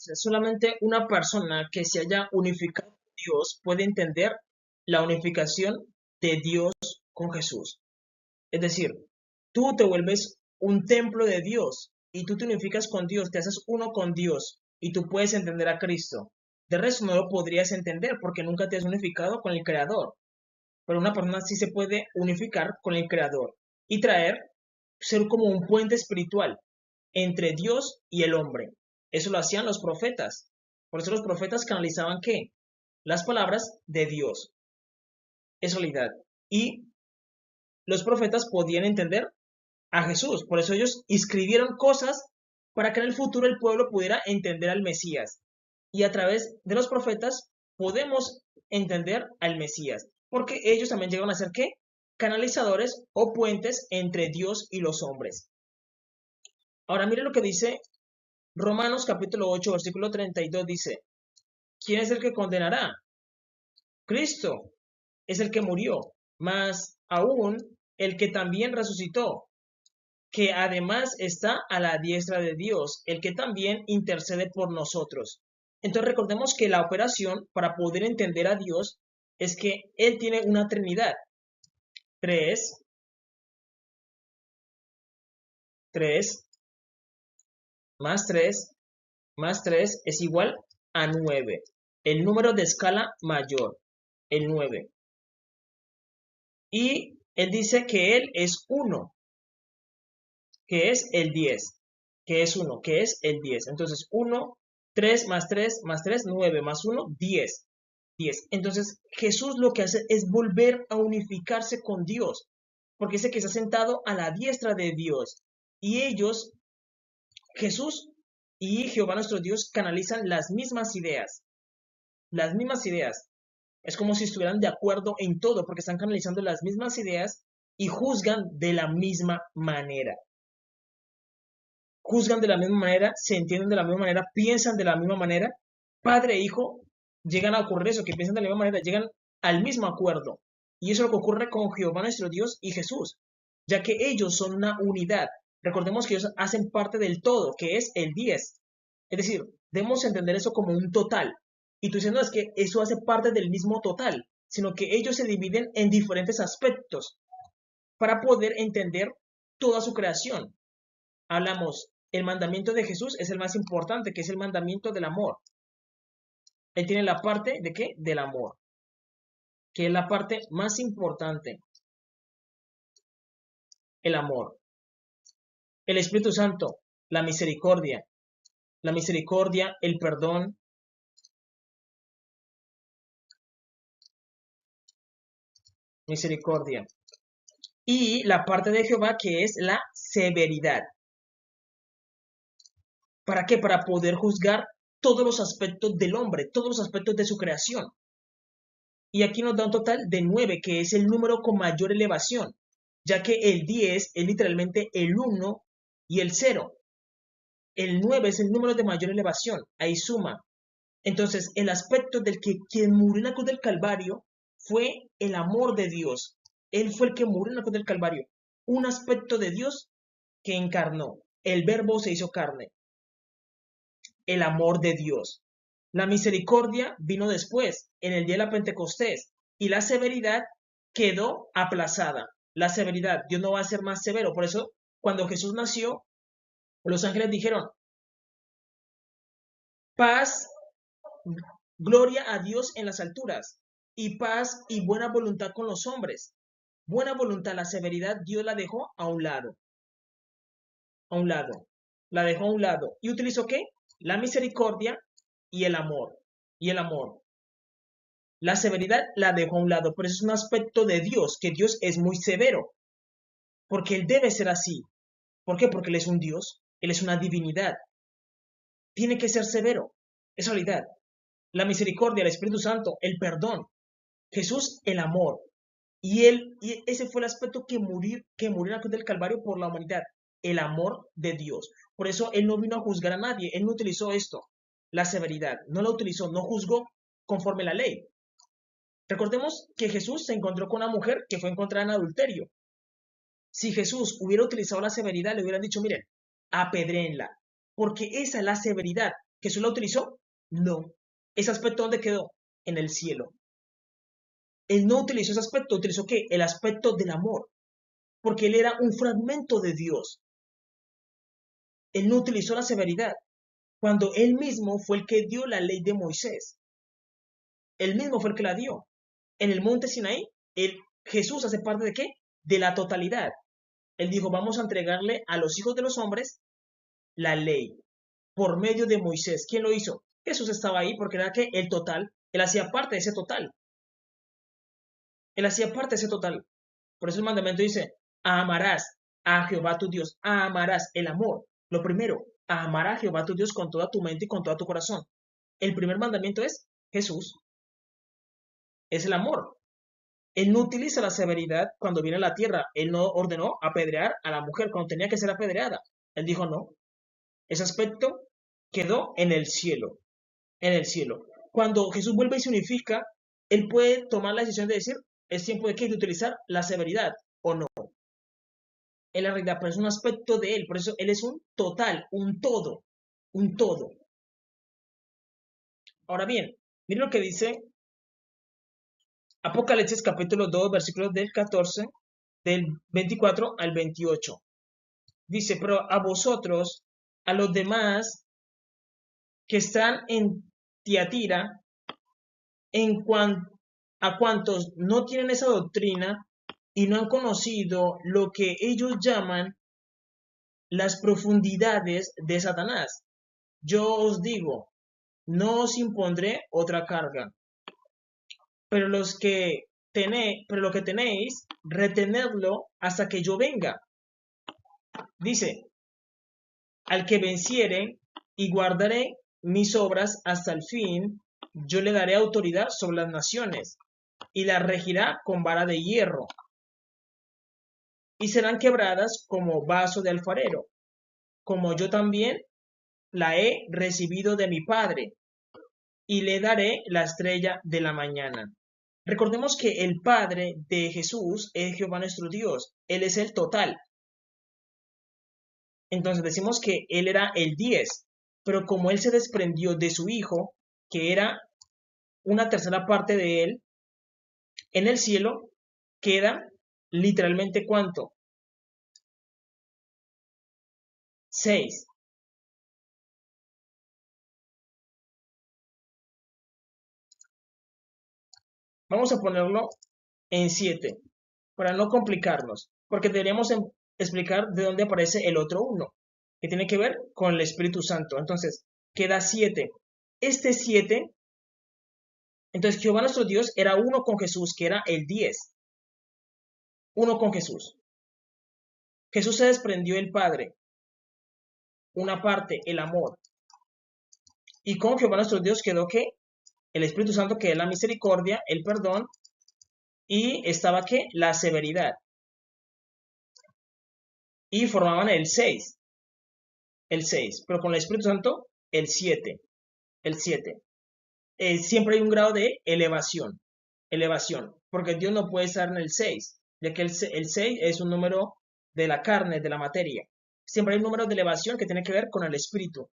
sea, solamente una persona que se haya unificado con Dios puede entender la unificación de Dios con Jesús. Es decir, tú te vuelves un templo de Dios y tú te unificas con Dios, te haces uno con Dios y tú puedes entender a Cristo. De resto no lo podrías entender porque nunca te has unificado con el Creador. Pero una persona sí se puede unificar con el Creador y ser como un puente espiritual entre Dios y el hombre. Eso lo hacían los profetas. Por eso los profetas canalizaban ¿qué? Las palabras de Dios. Es realidad. Y los profetas podían entender a Jesús. Por eso ellos escribieron cosas para que en el futuro el pueblo pudiera entender al Mesías. Y a través de los profetas podemos entender al Mesías. Porque ellos también llegaron a ser ¿qué? Canalizadores o puentes entre Dios y los hombres. Ahora mire lo que dice Romanos capítulo 8, versículo 32 dice, ¿quién es el que condenará? Cristo es el que murió, más aún el que también resucitó, que además está a la diestra de Dios, el que también intercede por nosotros. Entonces recordemos que la operación para poder entender a Dios es que Él tiene una Trinidad. 3 más 3 más 3 es igual a 9. El número de escala mayor, el 9. Y Él dice que Él es 1, que es el 10, que es 1, que es el 10. Entonces 1, 3 más 3 más 3, 9 más 1, 10. 10. Entonces Jesús lo que hace es volver a unificarse con Dios, porque dice que está sentado a la diestra de Dios. Y ellos, Jesús y Jehová nuestro Dios, canalizan las mismas ideas. Las mismas ideas. Es como si estuvieran de acuerdo en todo, porque están canalizando las mismas ideas y juzgan de la misma manera. Juzgan de la misma manera, se entienden de la misma manera, piensan de la misma manera. Padre e hijo llegan a ocurrir eso, que piensan de la misma manera, llegan al mismo acuerdo. Y eso es lo que ocurre con Jehová nuestro Dios y Jesús, ya que ellos son una unidad. Recordemos que ellos hacen parte del todo, que es el 10. Es decir, debemos entender eso como un total. Y tú diciendo es que eso hace parte del mismo total, sino que ellos se dividen en diferentes aspectos para poder entender toda su creación. Hablamos, el mandamiento de Jesús es el más importante, que es el mandamiento del amor. Él tiene la parte de ¿qué? Del amor, que es la parte más importante, el amor. El Espíritu Santo, la misericordia, el perdón, misericordia. Y la parte de Jehová que es la severidad. ¿Para qué? Para poder juzgar todos los aspectos del hombre, todos los aspectos de su creación. Y aquí nos da un total de 9, que es el número con mayor elevación, ya que el 10 es literalmente el 1 y el 0. El 9 es el número de mayor elevación, ahí suma. Entonces, el aspecto del que quien murió en la cruz del Calvario fue el amor de Dios. Él fue el que murió en la cruz del Calvario. Un aspecto de Dios que encarnó. El verbo se hizo carne. El amor de Dios. La misericordia vino después, en el día de la Pentecostés, y la severidad quedó aplazada. La severidad, Dios no va a ser más severo. Por eso, cuando Jesús nació, los ángeles dijeron, paz, gloria a Dios en las alturas, y paz y buena voluntad con los hombres. Buena voluntad, la severidad, Dios la dejó a un lado. A un lado. La dejó a un lado. ¿Y utilizó qué? La misericordia y el amor. Y el amor. La severidad la dejó a un lado, pero eso es un aspecto de Dios, que Dios es muy severo, porque Él debe ser así. ¿Por qué? Porque Él es un Dios, Él es una divinidad. Tiene que ser severo, es realidad. La misericordia, el Espíritu Santo, el perdón, Jesús, el amor. Y ese fue el aspecto que murió en la cruz del Calvario por la humanidad, el amor de Dios. Por eso Él no vino a juzgar a nadie, Él no utilizó esto, la severidad, no la utilizó, no juzgó conforme la ley. Recordemos que Jesús se encontró con una mujer que fue encontrada en adulterio. Si Jesús hubiera utilizado la severidad, le hubieran dicho, miren, apedréenla, porque esa es la severidad. ¿Jesús la utilizó? No. ¿Ese aspecto dónde quedó? En el cielo. Él no utilizó ese aspecto, utilizó ¿qué? El aspecto del amor, porque él era un fragmento de Dios. Él no utilizó la severidad, cuando él mismo fue el que dio la ley de Moisés. Él mismo fue el que la dio. En el monte Sinaí, Jesús hace parte de ¿qué? De la totalidad. Él dijo, vamos a entregarle a los hijos de los hombres la ley por medio de Moisés. ¿Quién lo hizo? Jesús estaba ahí porque era que el total, él hacía parte de ese total. Él hacía parte de ese total. Por eso el mandamiento dice, amarás a Jehová tu Dios, amarás el amor. Lo primero, amar a Jehová tu Dios con toda tu mente y con todo tu corazón. El primer mandamiento es Jesús, es el amor. Él no utiliza la severidad cuando viene a la tierra. Él no ordenó apedrear a la mujer cuando tenía que ser apedreada. Él dijo no. Ese aspecto quedó en el cielo. En el cielo. Cuando Jesús vuelve y se unifica, él puede tomar la decisión de decir, es tiempo de utilizar la severidad o no. En la realidad, pero es un aspecto de él. Por eso él es un total, un todo. Un todo. Ahora bien, miren lo que dice Apocalipsis capítulo 2, versículos del 14, del 24 al 28. Dice, pero a vosotros, a los demás que están en Tiatira, a cuantos no tienen esa doctrina y no han conocido lo que ellos llaman las profundidades de Satanás, yo os digo, no os impondré otra carga, pero lo que tenéis, retenedlo hasta que yo venga. Dice, al que venciere y guardaré mis obras hasta el fin, yo le daré autoridad sobre las naciones y las regirá con vara de hierro, y serán quebradas como vaso de alfarero, como yo también la he recibido de mi Padre, y le daré la estrella de la mañana. Recordemos que el Padre de Jesús es Jehová nuestro Dios. Él es el total. Entonces decimos que Él era el 10, pero como Él se desprendió de su Hijo, que era una tercera parte de Él, en el cielo queda literalmente ¿cuánto? 6. Vamos a ponerlo en 7, para no complicarnos, porque deberíamos explicar de dónde aparece el otro 1, que tiene que ver con el Espíritu Santo. Entonces, queda 7. Este 7, entonces Jehová nuestro Dios era uno con Jesús, que era el 10. Uno con Jesús. Jesús se desprendió del Padre, una parte, el amor. Y con Jehová nuestro Dios quedó que el Espíritu Santo, que es la misericordia, el perdón, y estaba que la severidad. Y formaban el 6. El 6. Pero con el Espíritu Santo, el 7. El 7. Siempre hay un grado de elevación. Elevación. Porque Dios no puede estar en el 6, ya que el 6 es un número de la carne, de la materia. Siempre hay un número de elevación que tiene que ver con el Espíritu.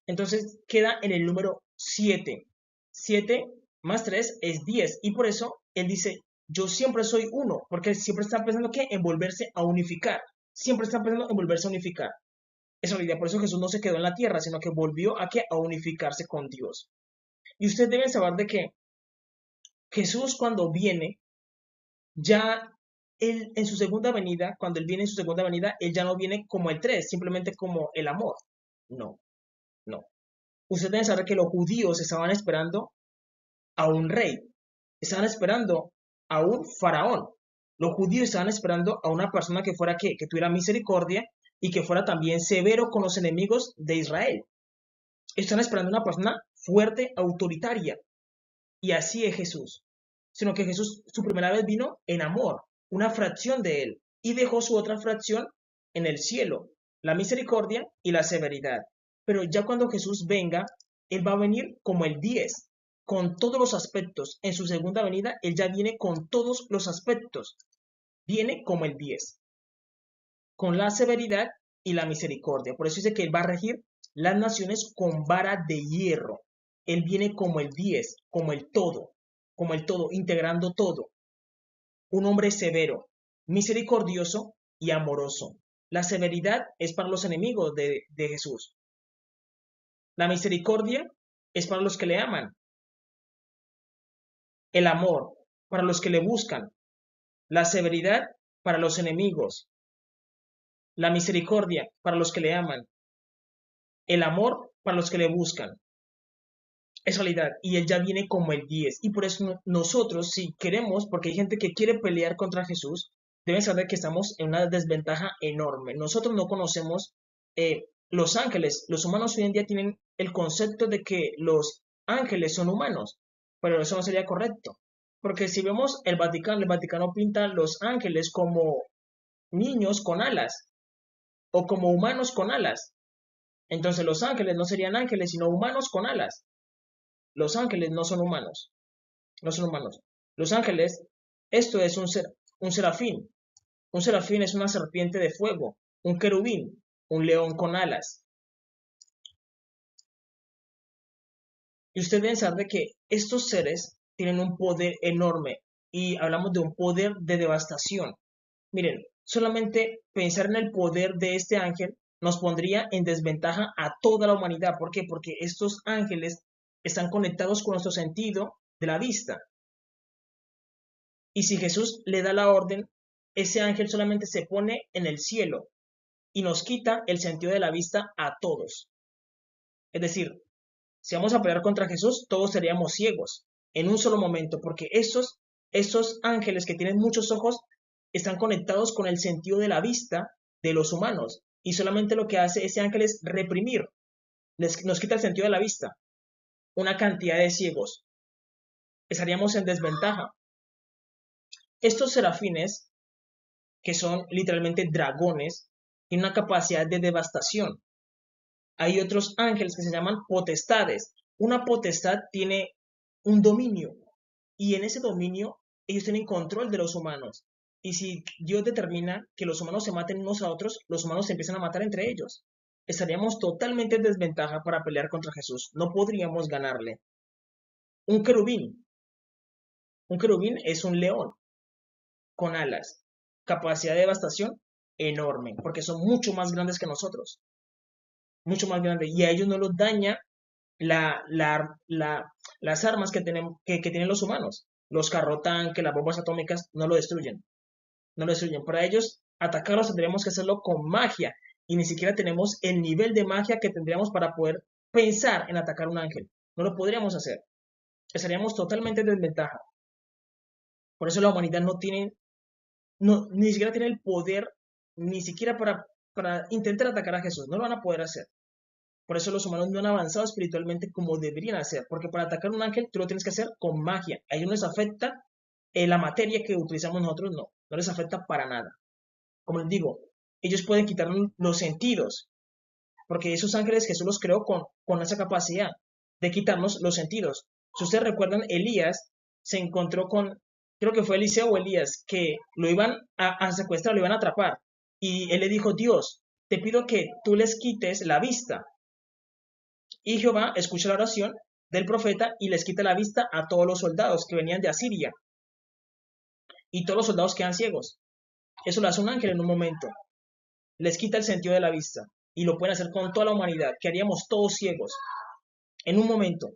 Entonces queda en el número 7. 7 más 3 es 10. Y por eso él dice, yo siempre soy uno, porque él siempre está pensando que en volverse a unificar. Siempre está pensando en volverse a unificar. Es realidad, por eso Jesús no se quedó en la tierra, sino que volvió a unificarse con Dios. Y ustedes deben saber de que Jesús cuando viene, ya él en su segunda venida, cuando él viene en su segunda venida, él ya no viene como el 3, simplemente como el amor. No, no. Ustedes deben saber que los judíos estaban esperando a un rey, estaban esperando a un faraón. Los judíos estaban esperando a una persona que fuera que tuviera misericordia y que fuera también severo con los enemigos de Israel. Están esperando una persona fuerte, autoritaria. Y así es Jesús. Sino que Jesús su primera vez vino en amor, una fracción de él, y dejó su otra fracción en el cielo, la misericordia y la severidad. Pero ya cuando Jesús venga, él va a venir como el 10, con todos los aspectos. En su segunda venida, él ya viene con todos los aspectos. Viene como el 10, con la severidad y la misericordia. Por eso dice que él va a regir las naciones con vara de hierro. Él viene como el 10, como el todo, integrando todo. Un hombre severo, misericordioso y amoroso. La severidad es para los enemigos de Jesús. La misericordia es para los que le aman. El amor para los que le buscan. La severidad para los enemigos. La misericordia para los que le aman. El amor para los que le buscan. Es realidad. Y él ya viene como el 10. Y por eso nosotros, si queremos, porque hay gente que quiere pelear contra Jesús, deben saber que estamos en una desventaja enorme. Nosotros no conocemos los ángeles. Los humanos hoy en día tienen el concepto de que los ángeles son humanos, pero eso no sería correcto. Porque si vemos el Vaticano pinta los ángeles como niños con alas o como humanos con alas. Entonces los ángeles no serían ángeles, sino humanos con alas. Los ángeles no son humanos, no son humanos. Los ángeles, esto es un serafín. Un serafín es una serpiente de fuego, un querubín, un león con alas. Y ustedes deben saber que estos seres tienen un poder enorme y hablamos de un poder de devastación. Miren, solamente pensar en el poder de este ángel nos pondría en desventaja a toda la humanidad. ¿Por qué? Porque estos ángeles están conectados con nuestro sentido de la vista. Y si Jesús le da la orden, ese ángel solamente se pone en el cielo y nos quita el sentido de la vista a todos. Es decir, si vamos a pelear contra Jesús, todos seríamos ciegos en un solo momento, porque esos ángeles que tienen muchos ojos están conectados con el sentido de la vista de los humanos. Y solamente lo que hace ese ángel es reprimir, nos quita el sentido de la vista. Una cantidad de ciegos. Estaríamos en desventaja. Estos serafines, que son literalmente dragones, tienen una capacidad de devastación. Hay otros ángeles que se llaman potestades. Una potestad tiene un dominio y en ese dominio ellos tienen control de los humanos. Y si Dios determina que los humanos se maten unos a otros, los humanos se empiezan a matar entre ellos. Estaríamos totalmente en desventaja para pelear contra Jesús. No podríamos ganarle. Un querubín. Un querubín es un león con alas. Capacidad de devastación enorme, porque son mucho más grandes que nosotros. Mucho más grandes. Y a ellos no los daña las armas que tienen los humanos. Los carrotanques, las bombas atómicas, no lo destruyen. No lo destruyen. Para ellos, atacarlos tendríamos que hacerlo con magia. Y ni siquiera tenemos el nivel de magia que tendríamos para poder pensar en atacar un ángel. No lo podríamos hacer. Estaríamos totalmente en desventaja. Por eso la humanidad no tiene, ni siquiera tiene el poder, ni siquiera para intentar atacar a Jesús. No lo van a poder hacer. Por eso los humanos no han avanzado espiritualmente como deberían hacer, porque para atacar un ángel tú lo tienes que hacer con magia. A ellos les afecta la materia que utilizamos nosotros, no les afecta para nada. Como les digo, ellos pueden quitar los sentidos, porque esos ángeles Jesús los creó con esa capacidad de quitarnos los sentidos. Si ustedes recuerdan, Elías se encontró con, creo que fue Eliseo o Elías, que lo iban a secuestrar, lo iban a atrapar. Y él le dijo, Dios, te pido que tú les quites la vista. Y Jehová escucha la oración del profeta y les quita la vista a todos los soldados que venían de Asiria. Y todos los soldados quedan ciegos. Eso lo hace un ángel en un momento. Les quita el sentido de la vista. Y lo pueden hacer con toda la humanidad. Que haríamos todos ciegos. En un momento.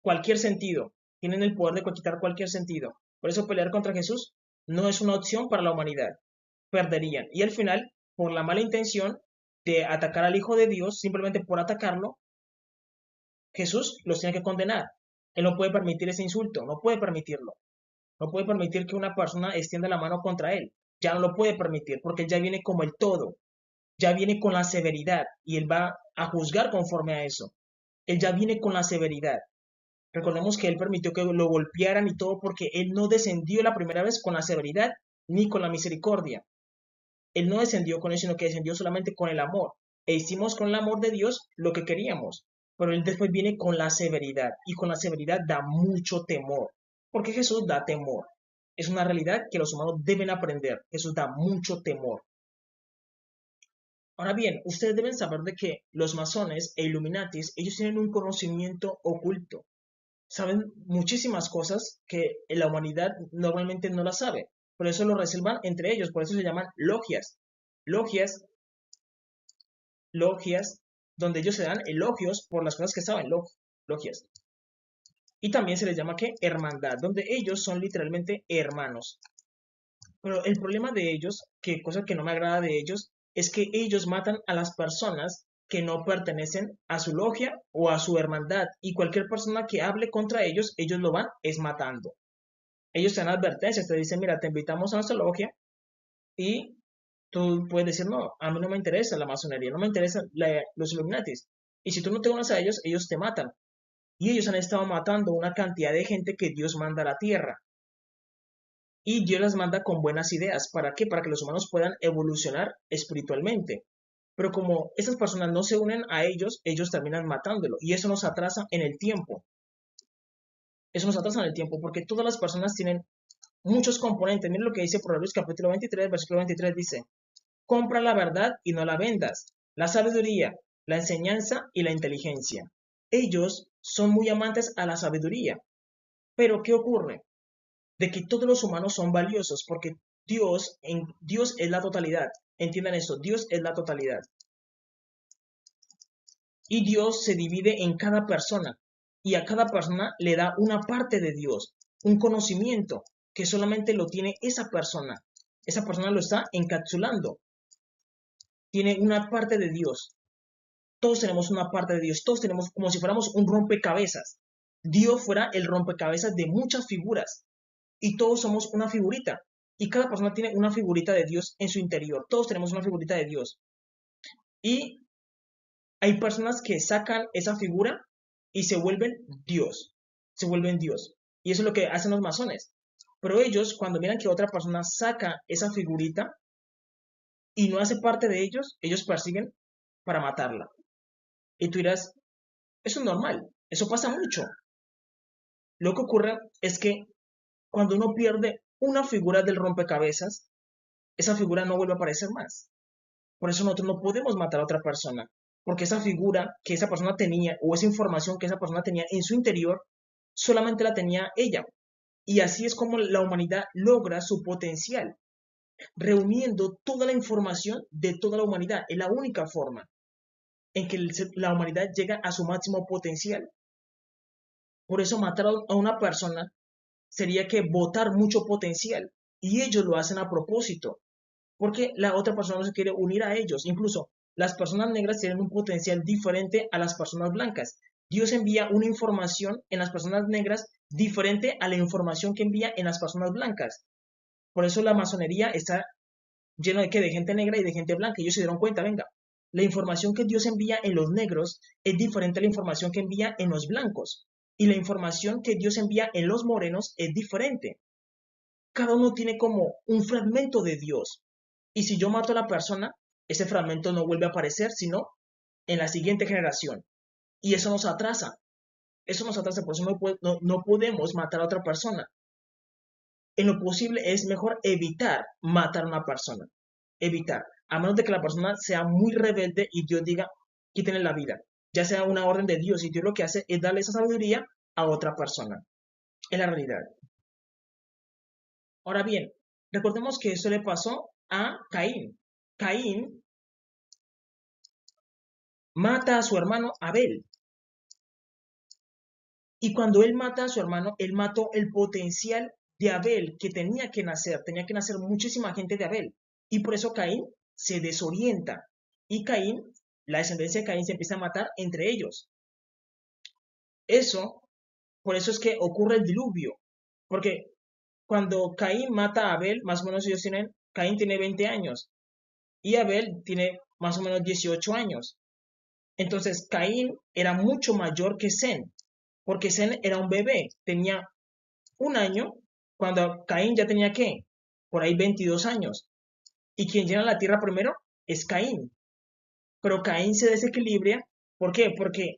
Cualquier sentido. Tienen el poder de quitar cualquier sentido. Por eso pelear contra Jesús no es una opción para la humanidad. Perderían. Y al final, por la mala intención de atacar al Hijo de Dios, simplemente por atacarlo, Jesús los tiene que condenar. Él no puede permitir ese insulto, no puede permitirlo. No puede permitir que una persona extienda la mano contra él. Ya no lo puede permitir porque él ya viene como el todo. Ya viene con la severidad y él va a juzgar conforme a eso. Él ya viene con la severidad. Recordemos que él permitió que lo golpearan y todo porque él no descendió la primera vez con la severidad ni con la misericordia. Él no descendió con eso, sino que descendió solamente con el amor. E hicimos con el amor de Dios lo que queríamos. Pero él después viene con la severidad. Y con la severidad da mucho temor. Porque Jesús da temor. Es una realidad que los humanos deben aprender. Jesús da mucho temor. Ahora bien, ustedes deben saber de que los masones e Illuminatis, ellos tienen un conocimiento oculto. Saben muchísimas cosas que la humanidad normalmente no las sabe. Por eso lo reservan entre ellos, por eso se llaman logias. Logias, logias, donde ellos se dan elogios por las cosas que saben, logias. Y también se les llama que hermandad, donde ellos son literalmente hermanos. Pero el problema de ellos, que cosa que no me agrada de ellos, es que ellos matan a las personas que no pertenecen a su logia o a su hermandad. Y cualquier persona que hable contra ellos lo van es matando. Ellos te dan advertencias, te dicen, mira, te invitamos a nuestra logia y tú puedes decir, no, a mí no me interesa la masonería, no me interesan los Illuminatis. Y si tú no te unes a ellos, ellos te matan. Y ellos han estado matando una cantidad de gente que Dios manda a la tierra. Y Dios las manda con buenas ideas. ¿Para qué? Para que los humanos puedan evolucionar espiritualmente. Pero como esas personas no se unen a ellos, ellos terminan matándolo. Y eso nos atrasa en el tiempo. Eso nos atrasa en el tiempo porque todas las personas tienen muchos componentes. Miren lo que dice Proverbios capítulo 23, versículo 23 dice, compra la verdad y no la vendas, la sabiduría, la enseñanza y la inteligencia. Ellos son muy amantes a la sabiduría. Pero ¿qué ocurre? De que todos los humanos son valiosos porque Dios es la totalidad. Entiendan eso, Dios es la totalidad. Y Dios se divide en cada persona y a cada persona le da una parte de Dios, un conocimiento que solamente lo tiene esa persona. Esa persona lo está encapsulando. Tiene una parte de Dios. Todos tenemos una parte de Dios. Todos tenemos como si fuéramos un rompecabezas. Dios fuera el rompecabezas de muchas figuras. Y todos somos una figurita. Y cada persona tiene una figurita de Dios en su interior. Todos tenemos una figurita de Dios. Y hay personas que sacan esa figura y se vuelven Dios. Se vuelven Dios. Y eso es lo que hacen los masones. Pero ellos, cuando miran que otra persona saca esa figurita y no hace parte de ellos persiguen para matarla. Y tú dirás, eso es normal, eso pasa mucho. Lo que ocurre es que cuando uno pierde una figura del rompecabezas, esa figura no vuelve a aparecer más. Por eso nosotros no podemos matar a otra persona, porque esa figura que esa persona tenía o esa información que esa persona tenía en su interior, solamente la tenía ella. Y así es como la humanidad logra su potencial, reuniendo toda la información de toda la humanidad. Es la única forma en que la humanidad llega a su máximo potencial. Por eso matar a una persona sería que botar mucho potencial. Y ellos lo hacen a propósito, porque la otra persona no se quiere unir a ellos. Incluso las personas negras tienen un potencial diferente a las personas blancas. Dios envía una información en las personas negras diferente a la información que envía en las personas blancas. Por eso la masonería está llena de, ¿qué? De gente negra y de gente blanca. Ellos se dieron cuenta, venga, la información que Dios envía en los negros es diferente a la información que envía en los blancos. Y la información que Dios envía en los morenos es diferente. Cada uno tiene como un fragmento de Dios. Y si yo mato a la persona, ese fragmento no vuelve a aparecer, sino en la siguiente generación. Y eso nos atrasa. Eso nos atrasa, por eso no podemos matar a otra persona. En lo posible es mejor evitar matar a una persona. Evitar. A menos de que la persona sea muy rebelde y Dios diga, quítenle la vida. Ya sea una orden de Dios y Dios lo que hace es darle esa sabiduría a otra persona. Es la realidad. Ahora bien, recordemos que eso le pasó a Caín. Caín mata a su hermano Abel. Y cuando él mata a su hermano, él mató el potencial de Abel que tenía que nacer muchísima gente de Abel. Y por eso Caín se desorienta. Y Caín, la descendencia de Caín se empieza a matar entre ellos. Por eso es que ocurre el diluvio. Porque cuando Caín mata a Abel, más o menos Caín tiene 20 años y Abel tiene más o menos 18 años. Entonces Caín era mucho mayor que Zen, porque Zen era un bebé, tenía un año, cuando Caín ya tenía, ¿qué? Por ahí 22 años. Y quien llena la tierra primero es Caín. Pero Caín se desequilibra, ¿por qué? Porque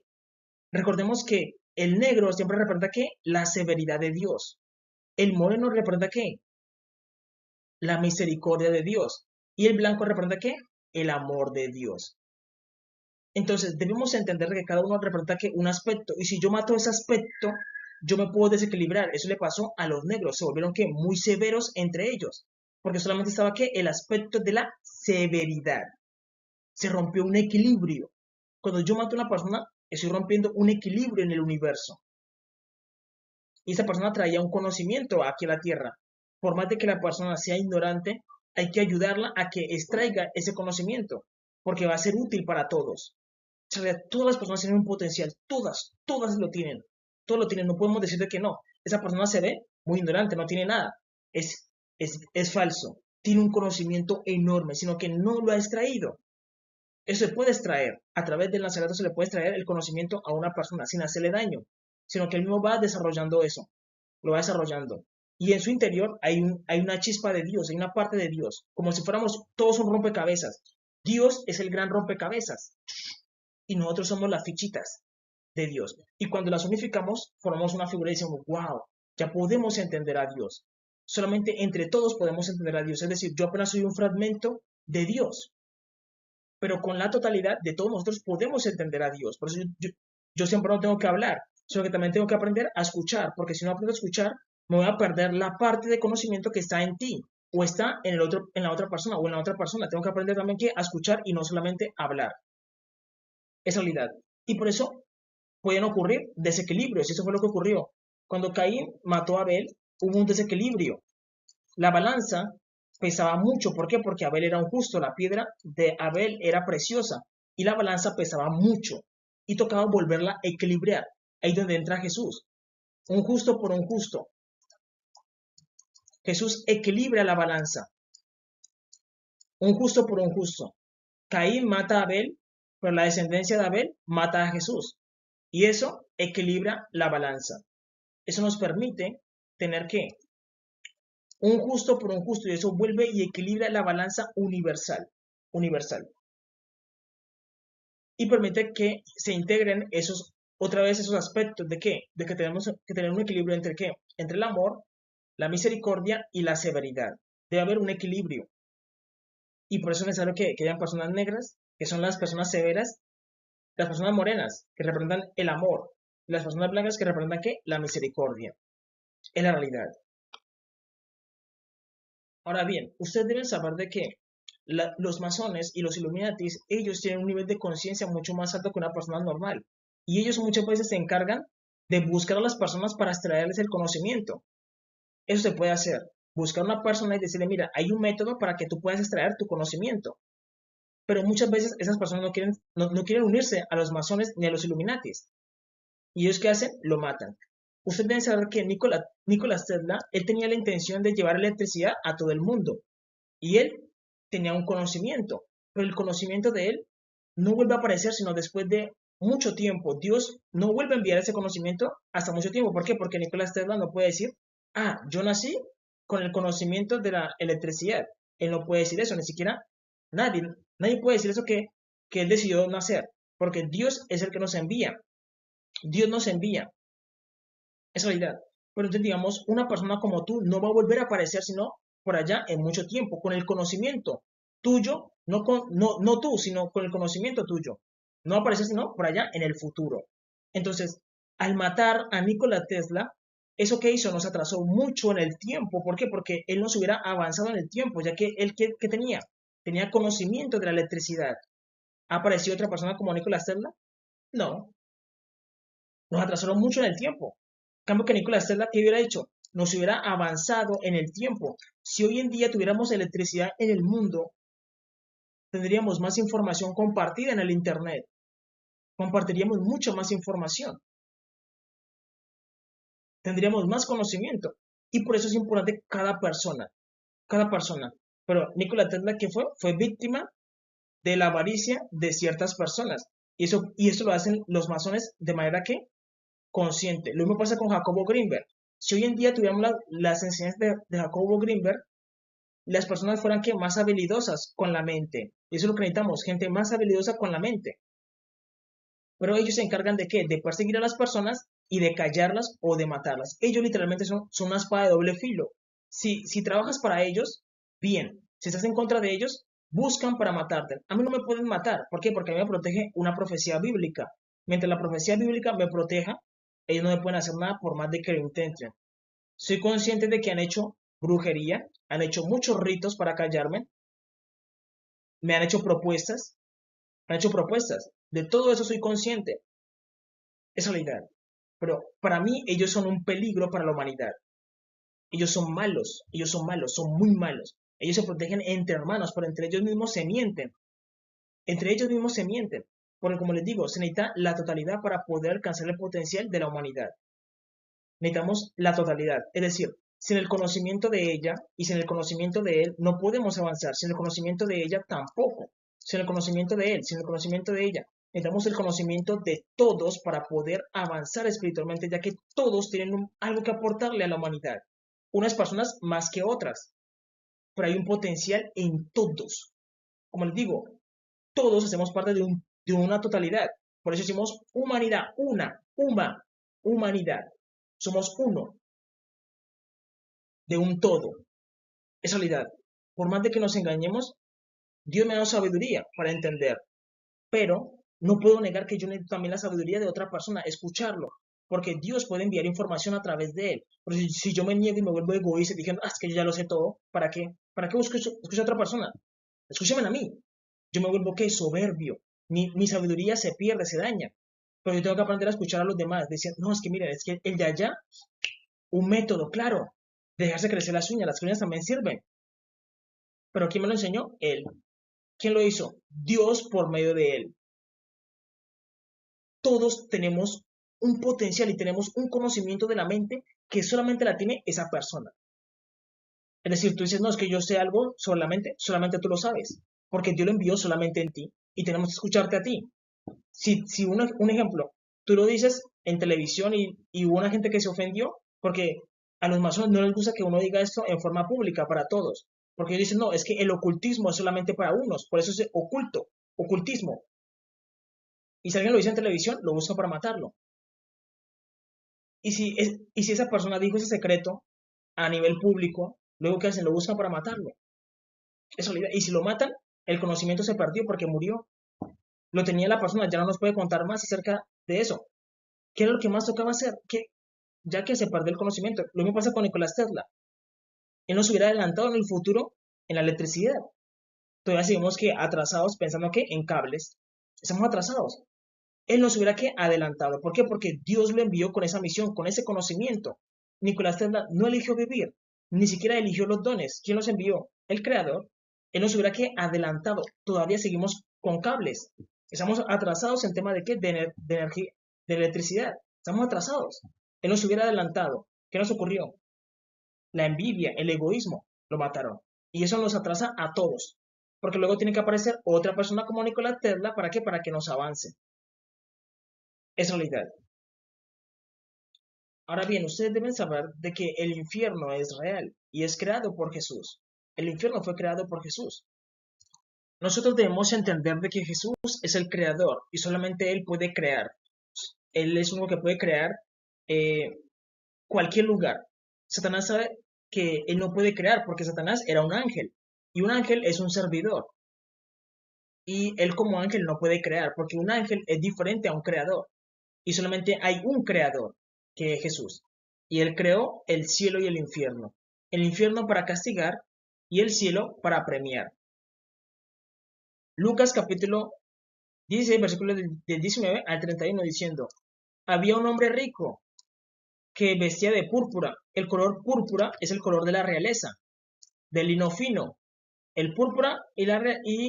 recordemos que el negro siempre representa, ¿qué? La severidad de Dios. El moreno representa, ¿qué? La misericordia de Dios. Y el blanco representa, ¿qué? el amor de Dios. Entonces, debemos entender que cada uno representa que un aspecto, y si yo mato ese aspecto, yo me puedo desequilibrar. Eso le pasó a los negros, se volvieron que muy severos entre ellos, porque solamente estaba que el aspecto de la severidad. Se rompió un equilibrio. Cuando yo mato a una persona, estoy rompiendo un equilibrio en el universo. Y esa persona traía un conocimiento aquí a la tierra. Por más de que la persona sea ignorante, hay que ayudarla a que extraiga ese conocimiento, porque va a ser útil para todos. O sea, todas las personas tienen un potencial, todas lo tienen, todos lo tienen, no podemos decirle que no. Esa persona se ve muy ignorante, no tiene nada, es falso, tiene un conocimiento enorme, sino que no lo ha extraído. Eso se puede extraer, a través del Nazareto se le puede extraer el conocimiento a una persona sin hacerle daño, sino que él mismo va desarrollando eso, lo va desarrollando. Y en su interior hay una chispa de Dios, hay una parte de Dios, como si fuéramos todos un rompecabezas. Dios es el gran rompecabezas y nosotros somos las fichitas de Dios. Y cuando las unificamos, formamos una figura y decimos, wow, ya podemos entender a Dios. Solamente entre todos podemos entender a Dios. Es decir, yo apenas soy un fragmento de Dios, pero con la totalidad de todos nosotros podemos entender a Dios. Por eso yo siempre no tengo que hablar, sino que también tengo que aprender a escuchar, porque si no aprendo a escuchar, me voy a perder la parte de conocimiento que está en ti, o está en la otra persona, o en la otra persona. Tengo que aprender también a escuchar y no solamente hablar. Es realidad. Y por eso pueden ocurrir desequilibrios. Y eso fue lo que ocurrió. Cuando Caín mató a Abel, hubo un desequilibrio. La balanza pesaba mucho. ¿Por qué? Porque Abel era un justo. La piedra de Abel era preciosa. Y la balanza pesaba mucho. Y tocaba volverla a equilibrar. Ahí es donde entra Jesús. Un justo por un justo. Jesús equilibra la balanza. Un justo por un justo. Caín mata a Abel, pero la descendencia de Abel mata a Jesús. Y eso equilibra la balanza. Eso nos permite tener que un justo por un justo, y eso vuelve y equilibra la balanza universal. Y permite que se integren otra vez esos aspectos de qué, de que tenemos que tener un equilibrio entre qué, entre el amor, la misericordia y la severidad. Debe haber un equilibrio. Y por eso es necesario que hayan personas negras, que son las personas severas, las personas morenas, que representan el amor, y las personas blancas, que representan ¿qué? La misericordia. Es la realidad. Ahora bien, ustedes deben saber de que los masones y los Illuminatis, ellos tienen un nivel de conciencia mucho más alto que una persona normal. Y ellos muchas veces se encargan de buscar a las personas para extraerles el conocimiento. Eso se puede hacer. Buscar a una persona y decirle, mira, hay un método para que tú puedas extraer tu conocimiento. Pero muchas veces esas personas no quieren unirse a los masones ni a los Illuminatis. ¿Y ellos qué hacen? Lo matan. Ustedes deben saber que Nikola Tesla, él tenía la intención de llevar electricidad a todo el mundo. Y él tenía un conocimiento, pero el conocimiento de él no vuelve a aparecer sino después de mucho tiempo. Dios no vuelve a enviar ese conocimiento hasta mucho tiempo. ¿Por qué? Porque Nikola Tesla no puede decir, yo nací con el conocimiento de la electricidad. Él no puede decir eso, ni siquiera nadie puede decir eso que él decidió nacer, porque Dios es el que nos envía. Dios nos envía. Es realidad. Pero entonces, digamos, una persona como tú no va a volver a aparecer sino por allá en mucho tiempo, con el conocimiento tuyo, no tú, sino con el conocimiento tuyo. No va a aparecer sino por allá en el futuro. Entonces, al matar a Nikola Tesla, eso que hizo nos atrasó mucho en el tiempo. ¿Por qué? Porque él nos hubiera avanzado en el tiempo, ya que él que tenía conocimiento de la electricidad. ¿Ha aparecido otra persona como Nikola Tesla? No, nos atrasaron mucho en el tiempo. En cambio que Nikola Tesla, ¿qué hubiera hecho? Nos hubiera avanzado en el tiempo. Si hoy en día tuviéramos electricidad en el mundo, tendríamos más información compartida en el Internet. Compartiríamos mucha más información. Tendríamos más conocimiento. Y por eso es importante cada persona. Cada persona. Pero Nikola Tesla, ¿qué fue? Fue víctima de la avaricia de ciertas personas. Y eso lo hacen los masones de manera que consciente. Lo mismo pasa con Jacobo Greenberg. Si hoy en día tuviéramos las enseñanzas de Jacobo Greenberg, las personas fueran que más habilidosas con la mente. Y eso es lo que necesitamos, gente más habilidosa con la mente. Pero ellos se encargan de qué? De perseguir a las personas y de callarlas o de matarlas. Ellos literalmente son una espada de doble filo. Si trabajas para ellos, bien. Si estás en contra de ellos, buscan para matarte. A mí no me pueden matar. ¿Por qué? Porque a mí me protege una profecía bíblica. Mientras la profecía bíblica me proteja, ellos no me pueden hacer nada por más de que lo intenten. Soy consciente de que han hecho brujería, han hecho muchos ritos para callarme, me han hecho propuestas. De todo eso soy consciente. Es realidad. Pero para mí ellos son un peligro para la humanidad. Ellos son malos, son muy malos. Ellos se protegen entre hermanos, pero entre ellos mismos se mienten. Entre ellos mismos se mienten. Porque como les digo, se necesita la totalidad para poder alcanzar el potencial de la humanidad. Necesitamos la totalidad. Es decir, sin el conocimiento de ella y sin el conocimiento de él no podemos avanzar. Sin el conocimiento de ella tampoco. Sin el conocimiento de él, sin el conocimiento de ella. Necesitamos el conocimiento de todos para poder avanzar espiritualmente, ya que todos tienen algo que aportarle a la humanidad. Unas personas más que otras, pero hay un potencial en todos. Como les digo, todos hacemos parte de una totalidad. Por eso decimos humanidad, humanidad. Somos uno, de un todo. Es realidad. Por más de que nos engañemos, Dios me ha dado sabiduría para entender. Pero no puedo negar que yo necesito también la sabiduría de otra persona, escucharlo. Porque Dios puede enviar información a través de él. Pero si yo me niego y me vuelvo egoísta diciendo, es que yo ya lo sé todo, ¿para qué? ¿Para qué busco a otra persona? Escúchame a mí. Yo me vuelvo que soberbio. Mi sabiduría se pierde, se daña. Pero yo tengo que aprender a escuchar a los demás. Decir, no, es que miren, es que el de allá, un método, claro. Dejarse crecer las uñas también sirven. Pero ¿quién me lo enseñó? Él. ¿Quién lo hizo? Dios por medio de él. Todos tenemos un potencial y tenemos un conocimiento de la mente que solamente la tiene esa persona. Es decir, tú dices, no, es que yo sé algo solamente tú lo sabes, porque Dios lo envió solamente en ti y tenemos que escucharte a ti. Si un ejemplo, tú lo dices en televisión y hubo una gente que se ofendió porque a los masones no les gusta que uno diga esto en forma pública para todos, porque ellos dicen, no, es que el ocultismo es solamente para unos, por eso es ocultismo. Y si alguien lo dice en televisión, lo busca para matarlo. Y si esa persona dijo ese secreto a nivel público, luego ¿qué hacen? Lo buscan para matarlo. Es realidad. Y si lo matan, el conocimiento se perdió porque murió. Lo tenía la persona, ya no nos puede contar más acerca de eso. ¿Qué era lo que más tocaba hacer? Ya que se perdió el conocimiento. Lo mismo pasa con Nicolás Tesla. Él nos hubiera adelantado en el futuro en la electricidad. Todavía seguimos que atrasados pensando que en cables. Estamos atrasados. Él nos hubiera que adelantado. ¿Por qué? Porque Dios lo envió con esa misión, con ese conocimiento. Nicolás Tesla no eligió vivir, ni siquiera eligió los dones. ¿Quién los envió? El creador. Él nos hubiera que adelantado. Todavía seguimos con cables. Estamos atrasados en tema de qué? De energía, de electricidad. Estamos atrasados. Él nos hubiera adelantado. ¿Qué nos ocurrió? La envidia, el egoísmo, lo mataron. Y eso nos atrasa a todos. Porque luego tiene que aparecer otra persona como Nicolás Tesla. ¿Para qué? Para que nos avance. Es realidad. Ahora bien, ustedes deben saber de que el infierno es real y es creado por Jesús. El infierno fue creado por Jesús. Nosotros debemos entender de que Jesús es el creador y solamente Él puede crear. Él es uno que puede crear eh, cualquier lugar. Satanás sabe que Él no puede crear porque Satanás era un ángel y un ángel es un servidor. Y Él como ángel no puede crear porque un ángel es diferente a un creador. Y solamente hay un creador, que es Jesús. Y él creó el cielo y el infierno. El infierno para castigar y el cielo para premiar. Lucas capítulo 16, versículos del 19 al 31 diciendo, había un hombre rico que vestía de púrpura. El color púrpura es el color de la realeza, del lino fino. El púrpura y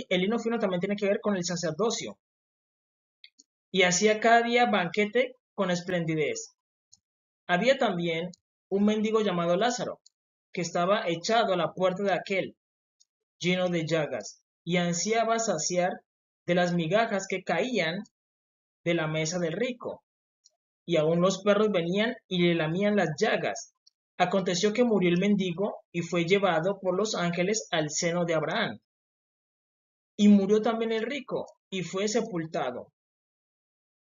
el lino fino también tiene que ver con el sacerdocio. Y hacía cada día banquete con esplendidez. Había también un mendigo llamado Lázaro, que estaba echado a la puerta de aquel, lleno de llagas, y ansiaba saciar de las migajas que caían de la mesa del rico. Y aún los perros venían y le lamían las llagas. Aconteció que murió el mendigo y fue llevado por los ángeles al seno de Abraham. Y murió también el rico y fue sepultado.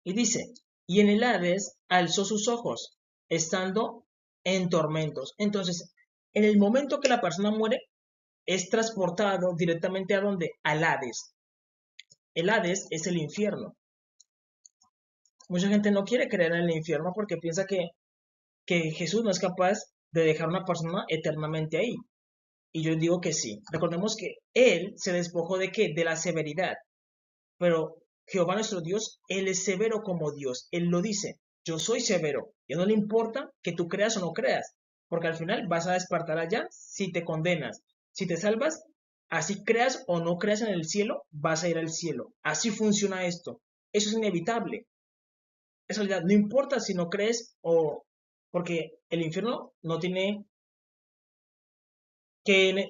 Y dice, y en el Hades alzó sus ojos, estando en tormentos. Entonces, en el momento que la persona muere, es transportado directamente ¿a dónde? Al Hades. El Hades es el infierno. Mucha gente no quiere creer en el infierno porque piensa que Jesús no es capaz de dejar a una persona eternamente ahí. Y yo digo que sí. Recordemos que Él se despojó de ¿qué? De la severidad. Pero Jehová nuestro Dios, Él es severo como Dios. Él lo dice, yo soy severo. Y no le importa que tú creas o no creas. Porque al final vas a despertar allá si te condenas. Si te salvas, así creas o no creas en el cielo, vas a ir al cielo. Así funciona esto. Eso es inevitable. En realidad, no importa si no crees o... Porque el infierno no tiene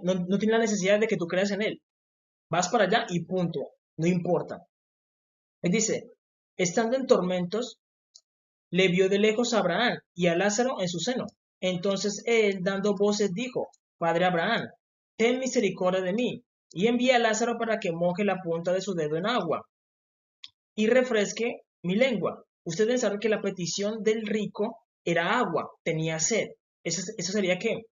no tiene la necesidad de que tú creas en él. Vas para allá y punto. No importa. Él dice, estando en tormentos, le vio de lejos a Abraham y a Lázaro en su seno. Entonces él, dando voces, dijo, Padre Abraham, ten misericordia de mí, y envía a Lázaro para que moje la punta de su dedo en agua y refresque mi lengua. Ustedes saben que la petición del rico era agua, tenía sed. Eso sería que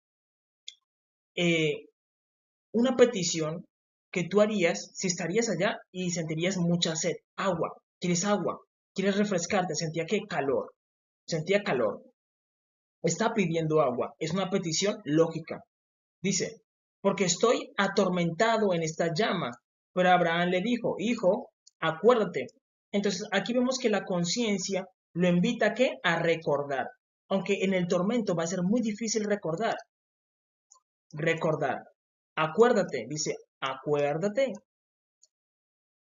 una petición que tú harías si estarías allá y sentirías mucha sed. Agua, quieres refrescarte, sentía calor, está pidiendo agua, es una petición lógica. Dice, porque estoy atormentado en esta llama. Pero Abraham le dijo, hijo, acuérdate. Entonces aquí vemos que la conciencia lo invita a ¿qué? A recordar. Aunque en el tormento va a ser muy difícil recordar. Recordar. Acuérdate, dice, acuérdate.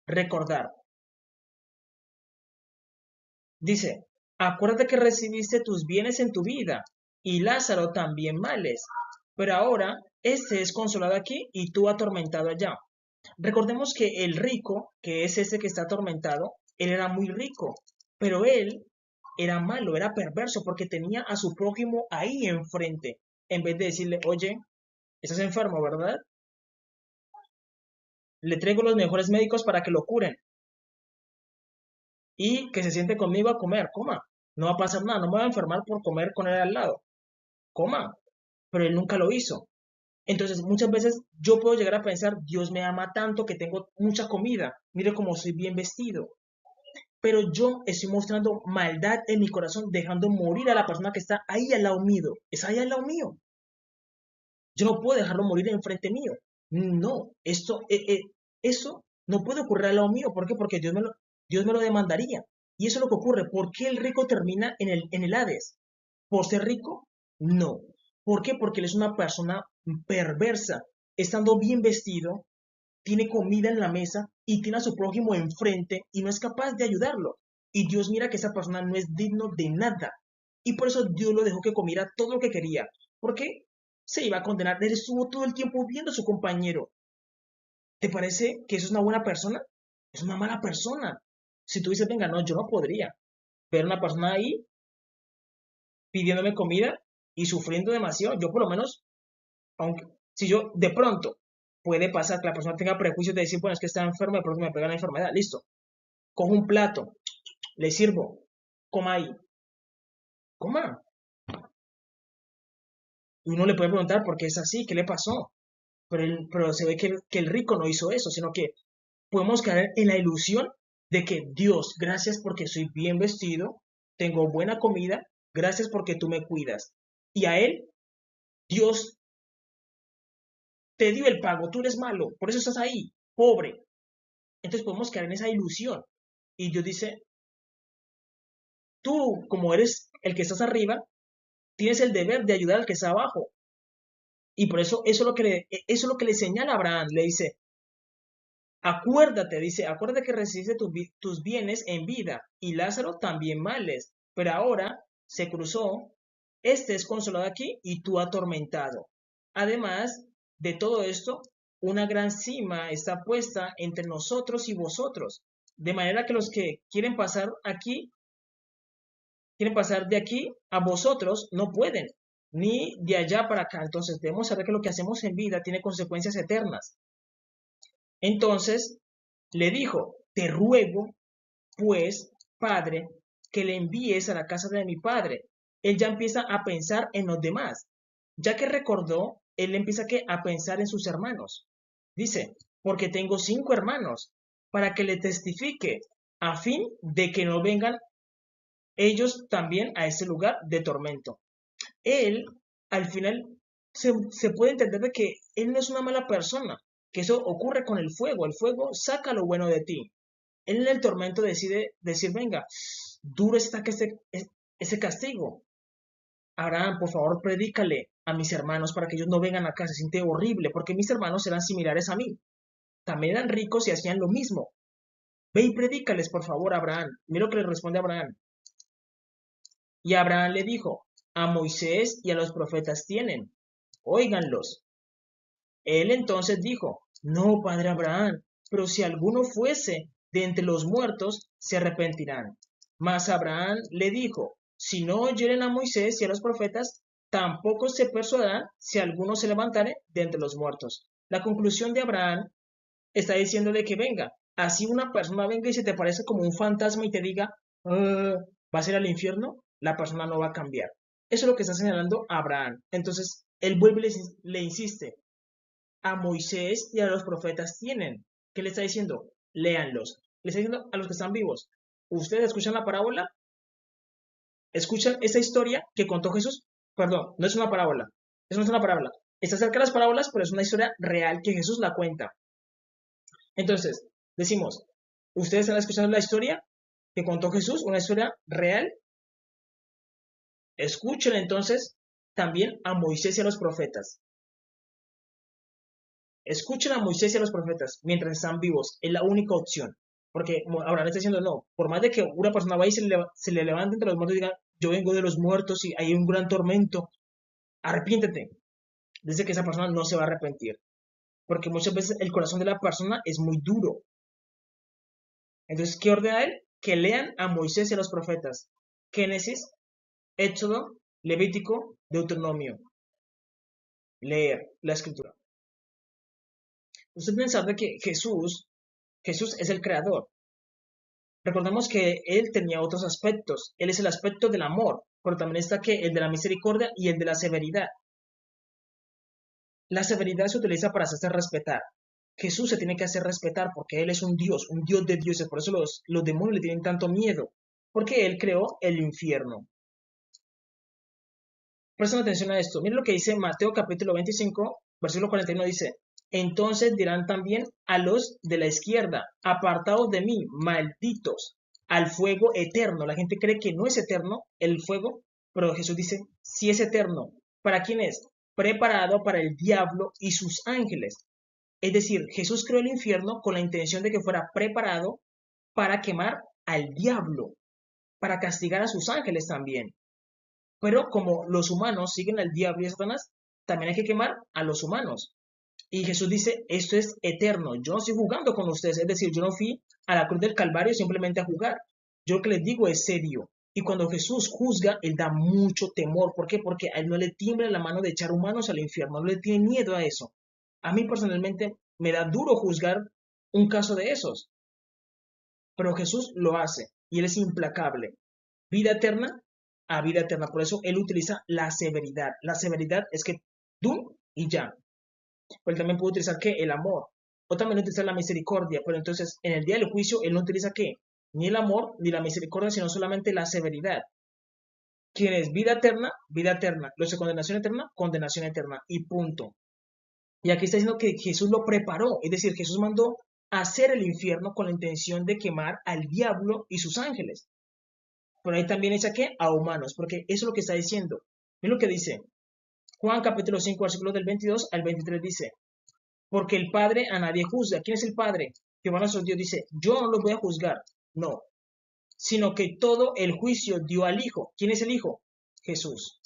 Recordar. Dice, acuérdate que recibiste tus bienes en tu vida y Lázaro también males, pero ahora este es consolado aquí y tú atormentado allá. Recordemos que el rico, que es ese que está atormentado, él era muy rico, pero él era malo, era perverso porque tenía a su prójimo ahí enfrente, en vez de decirle, oye, estás enfermo, ¿verdad? Le traigo los mejores médicos para que lo curen y que se siente conmigo a comer, coma. No va a pasar nada, no me voy a enfermar por comer con él al lado, coma. Pero él nunca lo hizo. Entonces, muchas veces yo puedo llegar a pensar, Dios me ama tanto que tengo mucha comida, mire cómo soy bien vestido. Pero yo estoy mostrando maldad en mi corazón, dejando morir a la persona que está ahí al lado mío. Es ahí al lado mío. Yo no puedo dejarlo morir enfrente mío. No, eso no puede ocurrir al lado mío. ¿Por qué? Porque Dios me lo demandaría. Y eso es lo que ocurre. ¿Por qué el rico termina en el Hades? ¿Por ser rico? No. ¿Por qué? Porque él es una persona perversa. Estando bien vestido, tiene comida en la mesa y tiene a su prójimo enfrente y no es capaz de ayudarlo. Y Dios mira que esa persona no es digno de nada. Y por eso Dios lo dejó que comiera todo lo que quería. ¿Por qué? Se iba a condenar. Él estuvo todo el tiempo viendo a su compañero. ¿Te parece que eso es una buena persona? Es una mala persona. Si tú dices, venga, no, yo no podría ver una persona ahí pidiéndome comida y sufriendo demasiado. Yo por lo menos, aunque si yo de pronto puede pasar que la persona tenga prejuicios de decir, bueno, es que está enfermo, de pronto me pega la enfermedad, listo. Cojo un plato, le sirvo, coma ahí, coma. Y uno le puede preguntar por qué es así, qué le pasó. Pero se ve que el rico no hizo eso, sino que podemos caer en la ilusión de que Dios, gracias porque soy bien vestido, tengo buena comida, gracias porque tú me cuidas. Y a él, Dios te dio el pago, tú eres malo, por eso estás ahí, pobre. Entonces podemos caer en esa ilusión. Y Dios dice, tú como eres el que estás arriba, tienes el deber de ayudar al que está abajo. Y por eso eso es lo que le señala a Abraham, le dice, acuérdate, dice, acuérdate que recibiste tus bienes en vida y Lázaro también males, pero ahora se cruzó, este es consolado aquí y tú atormentado. Además de todo esto, una gran cima está puesta entre nosotros y vosotros, de manera que los que quieren pasar de aquí a vosotros, no pueden, ni de allá para acá. Entonces debemos saber que lo que hacemos en vida tiene consecuencias eternas. Entonces le dijo, te ruego, pues, padre, que le envíes a la casa de mi padre. Él ya empieza a pensar en los demás, ya que recordó él empieza a pensar en sus hermanos. Dice, porque tengo 5 hermanos, para que le testifique, a fin de que no vengan ellos también a ese lugar de tormento. Él, al final, se puede entender de que él no es una mala persona, que eso ocurre con el fuego saca lo bueno de ti. Él en el tormento decide decir, venga, duro está que ese castigo. Abraham, por favor, predícale a mis hermanos para que ellos no vengan acá, se siente horrible, porque mis hermanos eran similares a mí. También eran ricos y hacían lo mismo. Ve y predícales, por favor, a Abraham. Mira lo que le responde Abraham. Y Abraham le dijo, a Moisés y a los profetas tienen, óiganlos. Él entonces dijo, no, padre Abraham, pero si alguno fuese de entre los muertos, se arrepentirán. Mas Abraham le dijo, si no oyeren a Moisés y a los profetas, tampoco se persuadirán si alguno se levantare de entre los muertos. La conclusión de Abraham está diciéndole que venga, así una persona venga y se te parece como un fantasma y te diga, ¿va a ser al infierno? La persona no va a cambiar. Eso es lo que está señalando Abraham. Entonces, él vuelve y le insiste, a Moisés y a los profetas tienen. ¿Qué le está diciendo? Léanlos. Le está diciendo a los que están vivos. Ustedes escuchan la parábola, escuchan esa historia que contó Jesús. Perdón, no es una parábola. Eso no es una parábola. Está cerca de las parábolas, pero es una historia real que Jesús la cuenta. Entonces, decimos, ¿ustedes están escuchando la historia que contó Jesús? ¿Una historia real? Escuchen entonces también a Moisés y a los profetas. Escuchen a Moisés y a los profetas mientras están vivos. Es la única opción. Porque Abraham está diciendo, no, por más de que una persona vaya y se le levante entre los muertos y diga, yo vengo de los muertos y hay un gran tormento, arrepiéntete. Dice que esa persona no se va a arrepentir. Porque muchas veces el corazón de la persona es muy duro. Entonces, ¿qué ordena él? Que lean a Moisés y a los profetas. Génesis, Éxodo, Levítico, Deuteronomio. Leer la escritura. Usted pensar de que Jesús es el creador. Recordemos que él tenía otros aspectos. Él es el aspecto del amor, pero también está que el de la misericordia y el de la severidad. La severidad se utiliza para hacerse respetar. Jesús se tiene que hacer respetar porque él es un Dios de dioses. Por eso los demonios le tienen tanto miedo, porque él creó el infierno. Presten atención a esto. Miren lo que dice Mateo capítulo 25, versículo 41, dice, entonces dirán también a los de la izquierda, apartados de mí, malditos, al fuego eterno. La gente cree que no es eterno el fuego, pero Jesús dice, sí es eterno. ¿Para quién es? Preparado para el diablo y sus ángeles. Es decir, Jesús creó el infierno con la intención de que fuera preparado para quemar al diablo, para castigar a sus ángeles también. Pero como los humanos siguen al diablo y a Satanás, también hay que quemar a los humanos. Y Jesús dice, esto es eterno, yo no estoy jugando con ustedes, es decir, yo no fui a la cruz del Calvario simplemente a jugar. Yo lo que les digo es serio. Y cuando Jesús juzga, él da mucho temor. ¿Por qué? Porque a él no le tiembla la mano de echar humanos al infierno, no le tiene miedo a eso. A mí personalmente me da duro juzgar un caso de esos. Pero Jesús lo hace y él es implacable. Vida eterna a vida eterna. Por eso él utiliza la severidad. La severidad es que tú y ya. Pero él también puede utilizar ¿qué? El amor. O también utiliza la misericordia. Pero entonces en el día del juicio él no utiliza ¿qué? Ni el amor ni la misericordia, sino solamente la severidad. Quien es vida eterna, vida eterna. Los de condenación eterna. Y punto. Y aquí está diciendo que Jesús lo preparó. Es decir, Jesús mandó a hacer el infierno con la intención de quemar al diablo y sus ángeles. Pero ahí también dice que a humanos, porque eso es lo que está diciendo. Miren lo que dice. Juan capítulo 5, versículos del 22 al 23 dice, porque el Padre a nadie juzga. ¿Quién es el Padre? Jehová nuestro Dios dice, yo no los voy a juzgar. No, sino que todo el juicio dio al Hijo. ¿Quién es el Hijo? Jesús.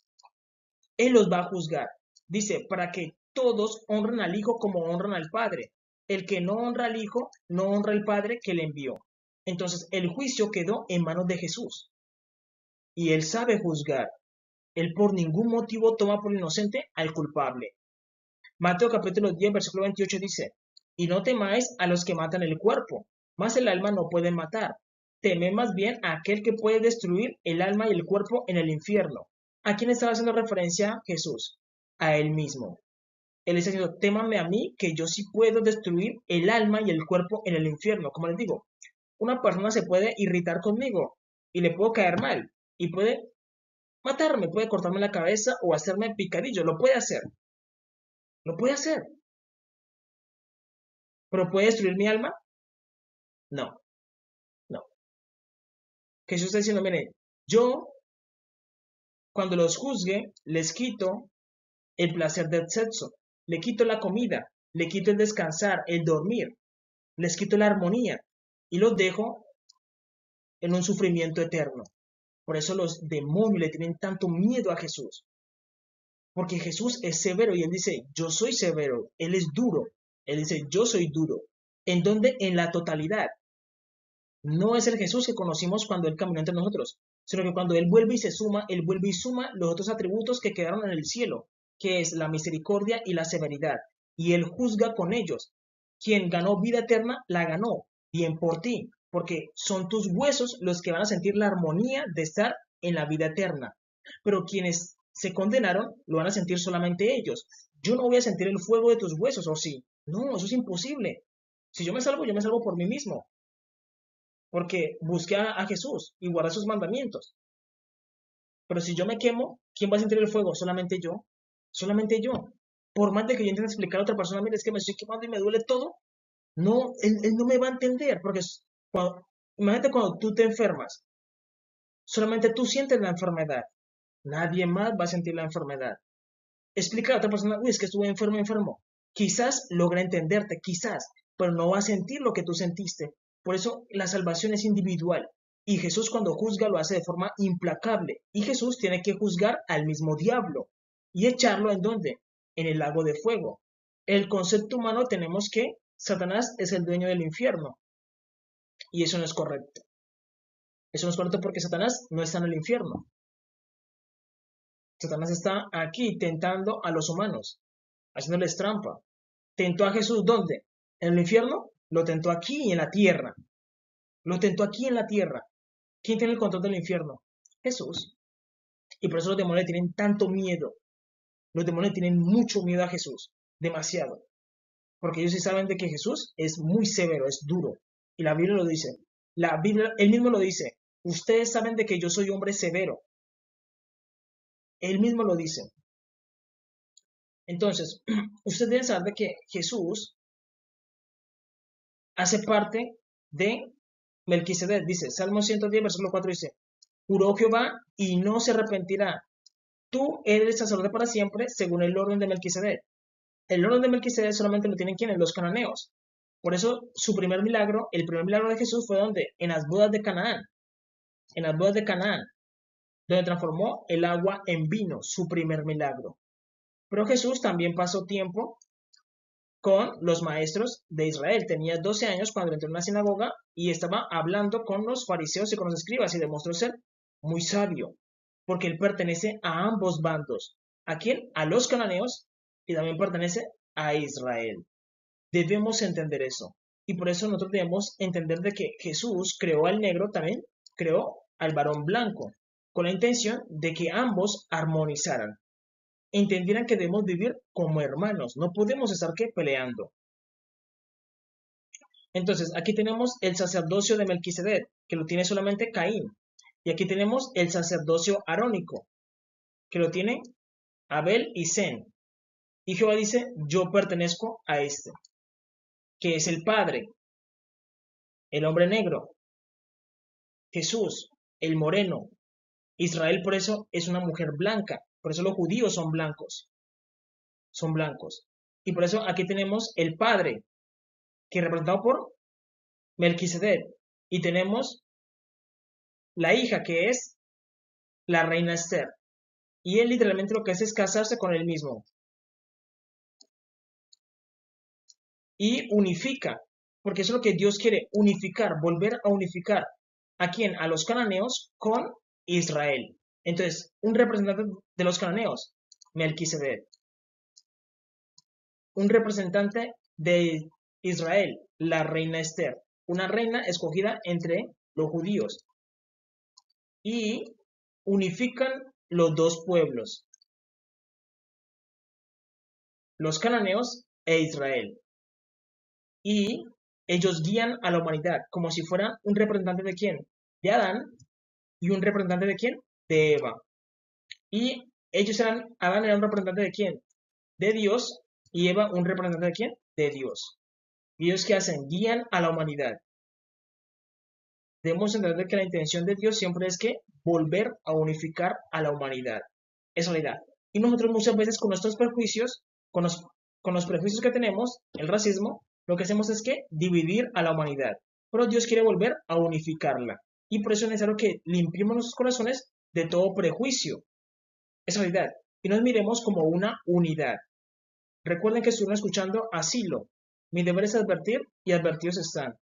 Él los va a juzgar. Dice, para que todos honren al Hijo como honran al Padre. El que no honra al Hijo, no honra al Padre que le envió. Entonces, el juicio quedó en manos de Jesús. Y él sabe juzgar. Él por ningún motivo toma por inocente al culpable. Mateo capítulo 10, versículo 28 dice, y no temáis a los que matan el cuerpo, mas el alma no pueden matar. Temed más bien a aquel que puede destruir el alma y el cuerpo en el infierno. ¿A quién estaba haciendo referencia Jesús? A él mismo. Él está diciendo, témame a mí, que yo sí puedo destruir el alma y el cuerpo en el infierno. Como les digo, una persona se puede irritar conmigo y le puedo caer mal y puede matarme, puede cortarme la cabeza o hacerme picadillo. Lo puede hacer, pero ¿puede destruir mi alma? No, no. Jesús está diciendo, miren, yo cuando los juzgue, les quito el placer del sexo, le quito la comida, le quito el descansar, el dormir, les quito la armonía y los dejo en un sufrimiento eterno. Por eso los demonios le tienen tanto miedo a Jesús, porque Jesús es severo y él dice, yo soy severo, él es duro, él dice, yo soy duro. ¿En dónde? En la totalidad. No es el Jesús que conocimos cuando él caminó entre nosotros, sino que cuando él vuelve y se suma, él vuelve y suma los otros atributos que quedaron en el cielo, que es la misericordia y la severidad, y él juzga con ellos. Quien ganó vida eterna, la ganó, bien por ti, porque son tus huesos los que van a sentir la armonía de estar en la vida eterna. Pero quienes se condenaron, lo van a sentir solamente ellos. Yo no voy a sentir el fuego de tus huesos, ¿o sí? No, eso es imposible. Si yo me salvo por mí mismo, porque busqué a Jesús y guardé sus mandamientos. Pero si yo me quemo, ¿quién va a sentir el fuego? Solamente yo. Solamente yo. Por más de que yo intente explicar a otra persona, mire, es que me estoy quemando y me duele todo, no, él no me va a entender, porque imagínate cuando tú te enfermas, solamente tú sientes la enfermedad, nadie más va a sentir la enfermedad. Explica a otra persona, uy, es que estuve enfermo, enfermo. Quizás logra entenderte, quizás, pero no va a sentir lo que tú sentiste. Por eso la salvación es individual. Y Jesús cuando juzga lo hace de forma implacable. Y Jesús tiene que juzgar al mismo diablo. ¿Y echarlo en dónde? En el lago de fuego. El concepto humano tenemos que Satanás es el dueño del infierno. Y eso no es correcto. Eso no es correcto porque Satanás no está en el infierno. Satanás está aquí tentando a los humanos, haciéndoles trampa. ¿Tentó a Jesús dónde? ¿En el infierno? Lo tentó aquí en la tierra. Lo tentó aquí en la tierra. ¿Quién tiene el control del infierno? Jesús. Y por eso los demonios tienen tanto miedo. Los demonios tienen mucho miedo a Jesús. Demasiado. Porque ellos sí saben de que Jesús es muy severo, es duro. Y la Biblia lo dice. La Biblia, él mismo lo dice. Ustedes saben de que yo soy hombre severo. Él mismo lo dice. Entonces, ustedes deben saber de que Jesús hace parte de Melquisedec. Dice, Salmo 110, versículo 4 dice, juró Jehová y no se arrepentirá. Tú eres sacerdote para siempre, según el orden de Melquisedec. El orden de Melquisedec solamente lo tienen quienes, los cananeos. Por eso su primer milagro, el primer milagro de Jesús fue donde, en las bodas de Canaán, en las bodas de Canaán, donde transformó el agua en vino, su primer milagro. Pero Jesús también pasó tiempo con los maestros de Israel. Tenía 12 años cuando entró en una sinagoga y estaba hablando con los fariseos y con los escribas y demostró ser muy sabio, porque él pertenece a ambos bandos. ¿A quién? A los cananeos y también pertenece a Israel. Debemos entender eso. Y por eso nosotros debemos entender de que Jesús creó al negro, también creó al varón blanco, con la intención de que ambos armonizaran, entendieran que debemos vivir como hermanos, no podemos estar que peleando. Entonces, aquí tenemos el sacerdocio de Melquisedec, que lo tiene solamente Caín. Y aquí tenemos el sacerdocio arónico, que lo tiene Abel y Zen. Y Jehová dice, yo pertenezco a este, que es el Padre, el hombre negro, Jesús, el moreno. Israel por eso es una mujer blanca, por eso los judíos son blancos, son blancos. Y por eso aquí tenemos el Padre, que es representado por Melquisedec. Y tenemos la hija, que es la reina Esther. Y él literalmente lo que hace es casarse con él mismo. Y unifica, porque eso es lo que Dios quiere, unificar, volver a unificar. ¿A quién? A los cananeos con Israel. Entonces, un representante de los cananeos, Melquisedec. Un representante de Israel, la reina Esther. Una reina escogida entre los judíos. Y unifican los dos pueblos. los cananeos e Israel. Y ellos guían a la humanidad como si fuera un representante de quién? De Adán y un representante de quién? De Eva. Y Adán era un representante de quién? De Dios y Eva un representante de quién? De Dios. ¿Y ellos qué hacen? Guían a la humanidad. Debemos entender que la intención de Dios siempre es que volver a unificar a la humanidad. Esa es la idea. Y nosotros muchas veces con nuestros prejuicios, con los prejuicios que tenemos, el racismo, lo que hacemos es que dividir a la humanidad. Pero Dios quiere volver a unificarla. Y por eso es necesario que limpiemos nuestros corazones de todo prejuicio. Esa es la idea. Y nos miremos como una unidad. Recuerden que estuvieron escuchando Asilo. Mi deber es advertir y advertidos están.